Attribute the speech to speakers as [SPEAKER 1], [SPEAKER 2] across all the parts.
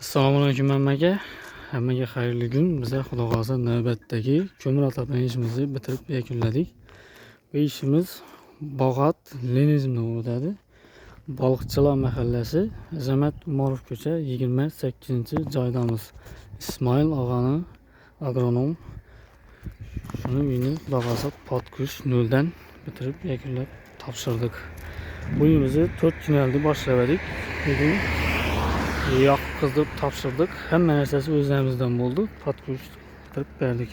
[SPEAKER 1] Assalomualaikum hammaga. Hammaga xayrli kun. Biza Xudo xolasa navbatdagi ko'mir otlardan ishimizni bitirib yakunladik. Bu ishimiz Bog'at Lenizmda o'tadi. Baliqchilar mahallasi, Azamat Umarov ko'cha 28-joydamiz. Ismoil og'ani agronom. Shuni uyni Xudo xolasa podkush noldan bitirib yakunlab topshirdik. Bu uyimizni 4 kun oldi boshladik. Bugun yoqib qizdirib topshirdik. Hamma narsasi o'zlarimizdan bo'ldi. Podkush qilib berdik.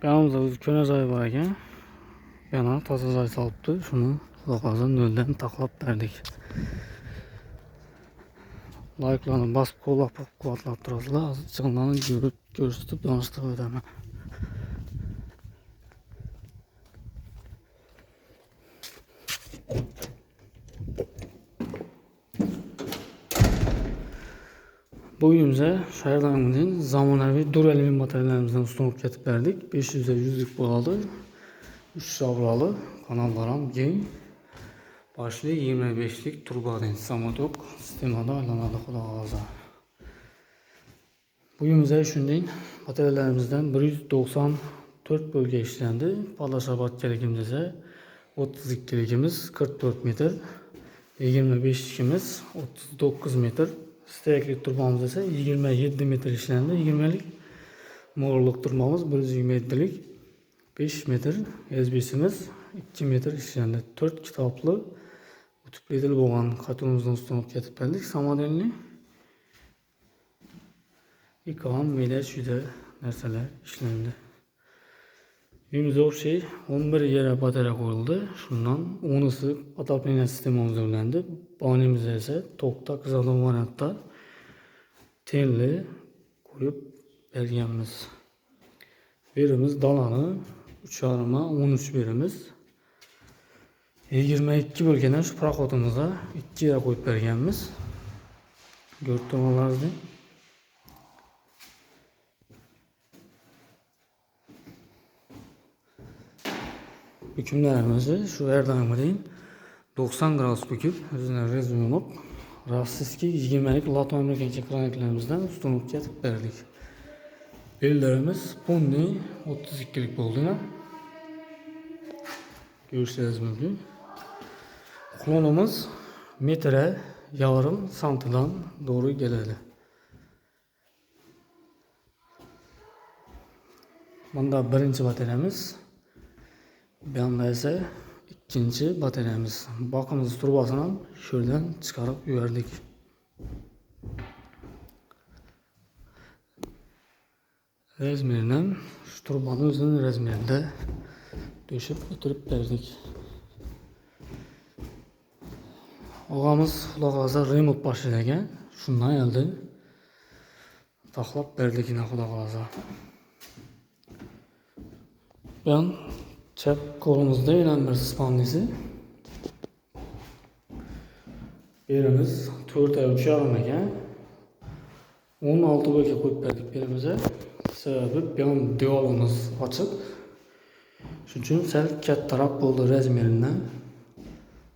[SPEAKER 1] Yanımızda o'zi ko'na joy bor ekan. Yana toza joy solibdi. Shuni Xudo xolasa noldan taqlab berdik. Like'larni bosib qo'llab-quvvatlab turasizlar. Chiqimlarni ko'rsatib donishtirib o'taman. Bu uyimize şehirlerimizin zamonaviy durali materiallerimizden ustunup ketib berdik. 500'e 100'lük bo'ladi. 3 şavralı kanallar ham keng. Başlı 25'lik turbadin samotok sistemada aylanadi Xudo xolasa. Bu uyimize shunday materiallerimizden 194 bölge işlendi. Palaşabat keligimiz ise 32'ligimiz 44 metre. 25'likimiz 39 metre. Steklik turbamız ise 27 metre işlendi. 20'lik morluk turbamız 127'lik 5 metre. SB'simiz 2 metre işlendi. 4 kitaplı tüpledi boğan katunumuzdan ustunup ketib berdik. Samodelni yıkagan meyler şuyda narsalar işlendi. Uyimizde o şey 11 yere batarya koyuldu. Şundan 10'ısı ataplayma sistemimiz öğrendi. Banimizde ise tokta kızalım variantta telli koyup bergenimiz. Birimiz dalanı 3,5'a 13 birimiz. 22 bölgeden şu prakodumuza 2 yere koyup bergenimiz. Görüntülerinizi. Bükümlerimizi şu erdağımı deyin 90 gradus büküp üzerine rezum olup Rassiski 20'lik Latin Amerika kroniklerimizden ustunup ketib berdik. Bellerimiz Pundi 32'lik bo'ldi. Görüşleriniz mümkün. Klonumuz metre yarım santidan doğru geledi. Bunda birinci bataryamiz. Bir anda ise ikinci bataryamiz. Bakımız turbasını şuradan çıkarıp verdik. Rezmerinden şu turbanın özünün rezmerinde döşüp götürüp verdik. Ağamız Xudo xolasa remont başlayırken şundan geldi. Taxlab verdik yine Xudo xolasa. Ben çep kolumuzda yine bir spandisi. Birimiz 4,5 ekan. 16 bölge koyup verdik birimize. Sebebi bir diyorumuz açık. Şu için sel kattarap oldu rezmerinden.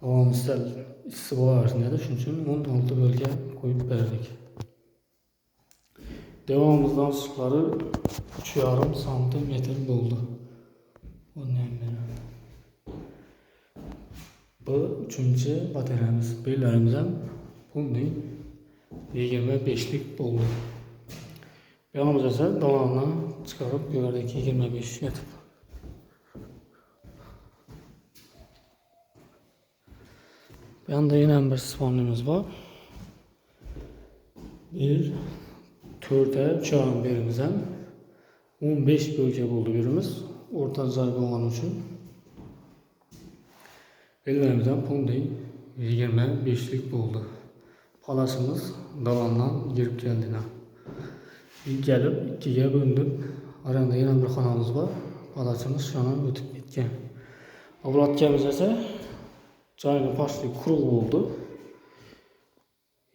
[SPEAKER 1] Ağamız sel istifa versin dedi. Şu için 16 bölge koyup verdik. Devamımızdan sıkları 3,5 santimetre oldu. Bu üçüncü bataryamız. Bellerimizden bunu 25'lik oldu. Yanımız ise dalanına çıkarıp gördük 25 yatıp. Bir anda yine bir spawnimiz var. Bir 4'e çağın birimizden 15 bölge buldu birimiz. Orta zarbe olan için. Ellerimizden Pundi 25'lik buldu. Palasımız dalandan girip geldiğine. Gelip 2'ye böldük. Arasında yine bir kanalımız var. Palasımız şu an ötüp gitken. Avratkemiz ise çayını başlayıp kurulu oldu.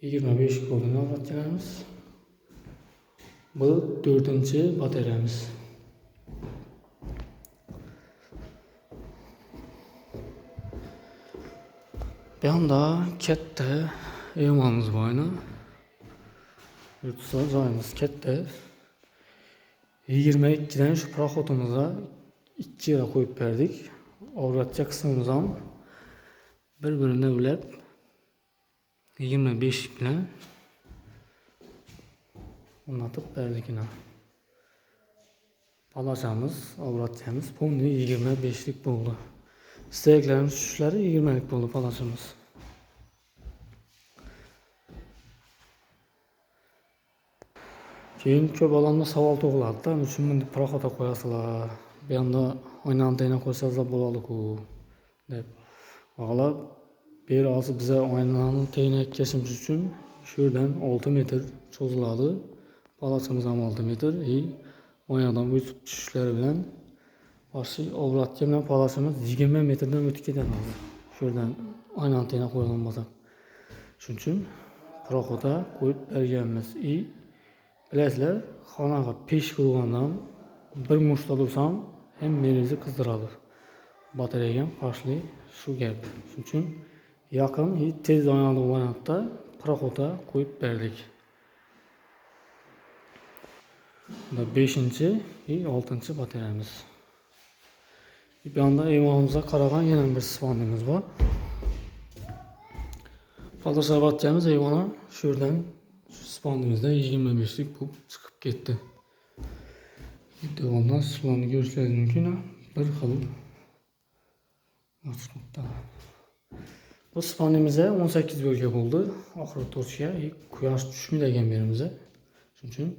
[SPEAKER 1] 25 oldu avratkelerimiz. Bu 4. bataryamız. Bir anda katta Evimiz boyuna. Yurtsal joyimiz katta. 22'den şu proxotumuza 2 yere koyup verdik. Avratça kısmımız ham bir-birine ulab 25 bilan o'rnatib berdik. Palachamiz, avratchamiz pulni 25lik bo'ldi. Steklarimiz tushishlari 20lik bo'ldi palachamiz. Keyin ko'p odamlar savol tug'iladi-da, nima uchun bunday proxota qo'yasizlar? Bu yerda oyna antena qo'ysangiz bo'ladi-ku deb. G'alab beri hozir biza oynani tenglik kesimiz uchun shu yerdan 6 metr cho'ziladi. Palachamiz ham 6 metr. Oynadan o'tib tushishlari bilan boshqa avratcha bilan palachamiz 20 metrdan o'tib ketadi. Shu yerdan oyna antena qo'ygan bo'lsa. Shuning uchun proxota qo'yib berganmiz. Bilasizlar, xonaga pesh qo'ygandan bir mushta tursam ham menizni qizdiradi. Batareya ham pashli shu gap. Shuning uchun yaqin tez oynali variantda proxota qo'yib berdik. Bu 5-6 batareyamiz. Bu yanda evimizga qaragan yana bir spandimiz bor. Palachamiz evona shu yerdan spandimizda 25lik bu chiqib ketdi. Devondan spandni ko'rishingiz mumkin. Bir xil bu spandimizda 18 bo'lga bo'ldi. Oxirgi to'rtga quyosh tushmaydigan yerimizda. Shuning uchun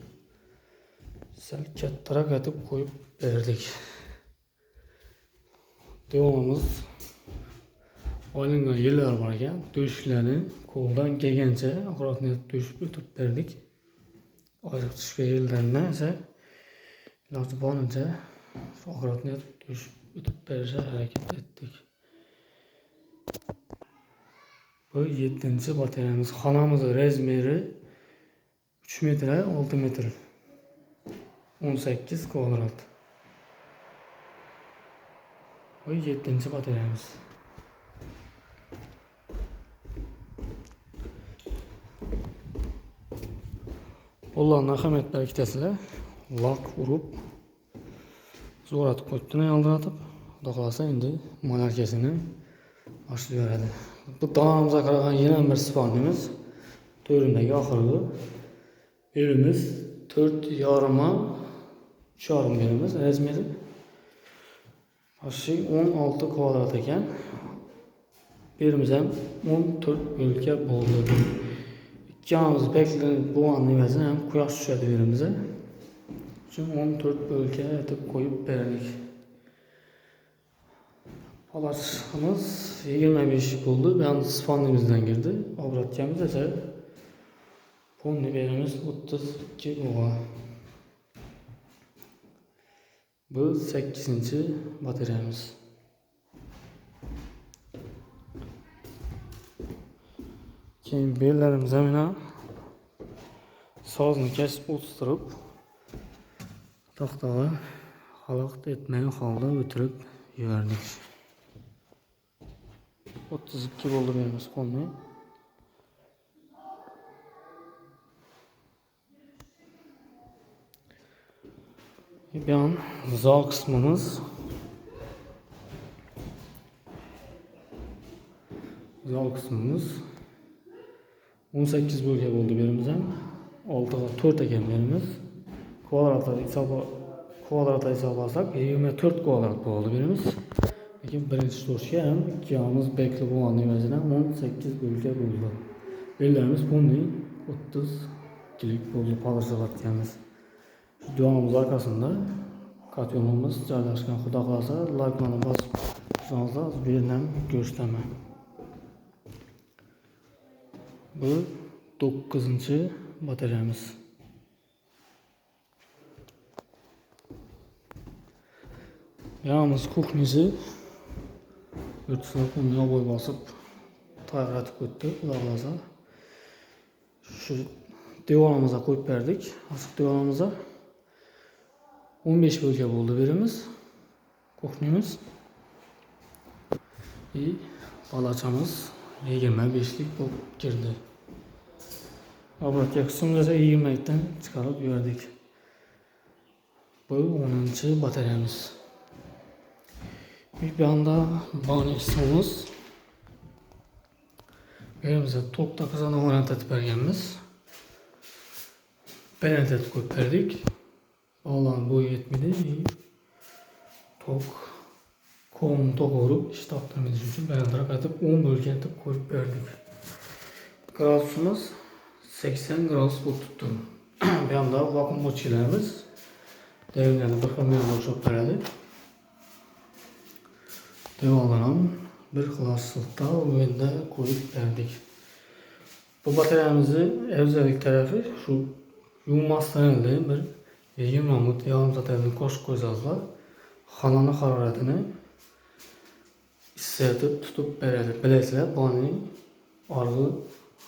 [SPEAKER 1] sal kattaroq etib qo'yib berdik. Devonimiz olingan yerlar bor ekan, to'shiklarni qo'ldan kelgancha akkuratni to'shib o'tib berdik. Oyroq tushgan yerlarni esa iloji boricha akkuratni to'shib o'tib berishga harakat etdik. Bu 7-batareyamiz. Xonamizning razmeri 3 metr 6 metr 18 kvadrat. Bu 7-batareyamiz. Ularni ahamiyatlar ikkitasida lak urib zo'ratib qo'yibdi, yaldiratib. Xudo xolasa endi monarkasini boshlayveradi. Bu donamizga qaragan yana bir spandimiz. To'rindagi oxirgi. Yerimiz 4,5 yerimiz razmeri. Ashi 16 kvadrat ekan. Yerimiz ham 14 bo'lka bo'ldi. Ikkalamiz beklanib bo'lgan emasdan ham quyosh tushadi yerimizga. Shuning 14 bo'lka etib qo'yib berdik. Palachamiz 25 bo'ldi. Bu ham spandimizdan kirdi. Avratchamiz esa ponni beramiz 32 bo'lgan. Bu 8-batareyamiz. Keyin bellarimiz mana sozni kesib o'stirib taxtaga xalaqit etmagan holda o'tirib yubordik. 32 bo'ldi beramiz ponni. Bu ham zal qismimiz. Zal qismimiz 18 bo'lga bo'ldi berimiz ham. 6ga 4 ekan berimiz. Kvadratlar hisoblasak 24 kvadrat bo'ldi berimiz. Lekin birinchi to'shga ham ikkamiz bekli bo'lgan evazidan 18 bo'lga bo'ldi. Bellarimiz ponni 32lik bo'ldi palachamiz. Duamız arkasında katyonumuz joylashgan. Xudo xolasa layklarni bosib qo'ysangiz bu yerdan ko'rsatma. Bu 9-batareyamiz. Yanımız kuxnisi yurtsizlar yo'l bosib tayyorlatib o'tdi. Xudo xolasa shu devonimizga qo'yib berdik. Asl devonimizga 15 bo'lga bo'ldi berimiz. Kuxnimiz. Palachamiz 25lik bo'lib kirdi. Obratga kısmımız ise 20'den çıkarıp verdik. Bu 10. bataryamız. Bir anda bağlı kısmımız. Elimize tok takısını oynatып bergenmiz. Benedet koyup verdik. Bağlan boyu yetmedi. Tok kolunu tokurup iş taktırmamız için benedet atıp 10 bölge atıp koyup verdik. Gradusumuz 80 gradus bu tuttu. Bir anda vakum moçilerimiz devrimlerini bir kamyon oluşup verdi. Devamlanan bir klaslıkta oyunda koyup verdik. Bu bataryamızı özellik tarafı şu yummasdan elde bir 20 mamut yarım saatini koşup koyacağızlar. Xananın hararetini hissedip tutup verdi. Bilesizler bani arı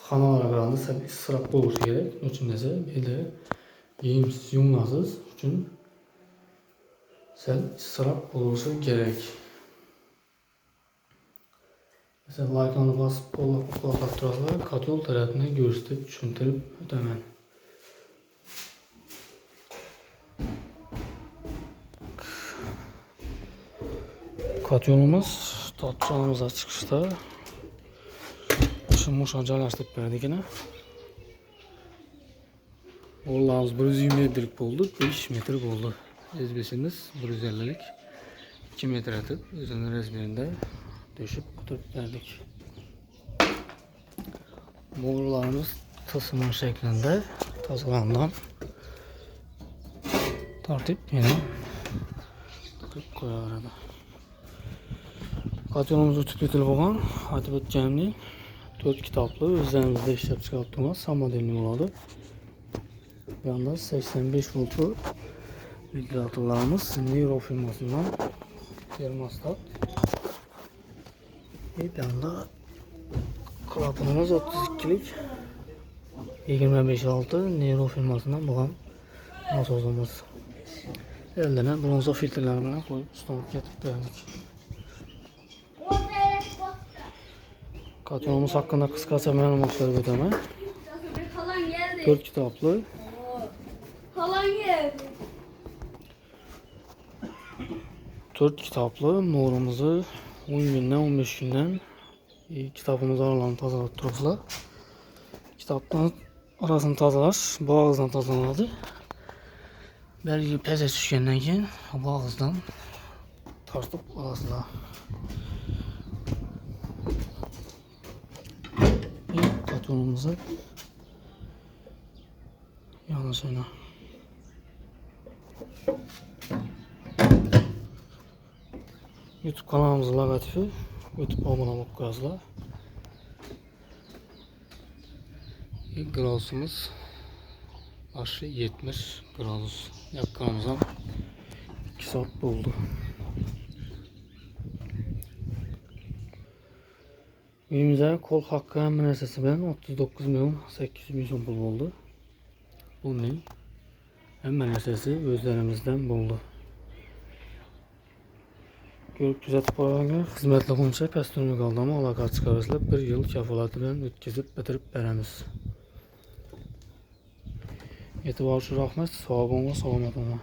[SPEAKER 1] xanalara qaranda sən israf olursa gerek. Onun için ise belə yumlasız üçün sən israf olursa gerek. Mesela like'ını basıp kulak durarlar, katyol tarafını gösterip düşündürüp ödemen. Katyolumuz tatçanımıza çıkışta Şunmuşan calaştırıp verdik yine. Oğullarımız 120 oldu, 5 metrik oldu. Ezbesimiz 150'lik 2 metre atıp özünün rezmerinde döşüp tutup verdik. Borularımız tasımın şeklinde tazalandan tartıp yine tutup koyar arada. Katyonumuzu tüpletilip olan aytıp ötkenli 4 kitaplı üzerimizde işlep çıkarttığımız SAM modelini oladı. Bir anda 85 voltlu ventilatörlerimiz Nero firmasından termostat. Bir anda klapanımız 32'lik 25.6 Nero firmasından bulan nasozumuz. Eldene bronza filtrelerini koyup üstüne getirip verdik. Katyonumuz hakkında kıskaça məlumatları ödeme. 4 kitaplı. 4 kitaplı morumuzu 10 günden 15 günden kitabımızı aralarını tazalayıp dururlar. Kitaptan arasını tazalar, bu ağızdan tazalandı. Belki pes düşkenden keyin bu ağızdan tartıp alasılar. Katyonumuzu yalnız oyna. YouTube kanalımızın logotipi, YouTube abone olup koyasılar. Gradusumuz aşağı 70 gradus. Yakkanımızdan 2 saat oldu. Uyumuza kol hakkı müessesesi bilen 39.800.000 pul oldu. Bu ne? Hem müessesesi özlerimizden buldu. Görüp düzeltip koyarlar, hizmetli konuşa pəstürlük aldama alaka çıkarızılıb 1 yıl kafalatı bilen ötkizip bitirip beremiz. Etibar şu rahmet, sağ olun ve selamet olun.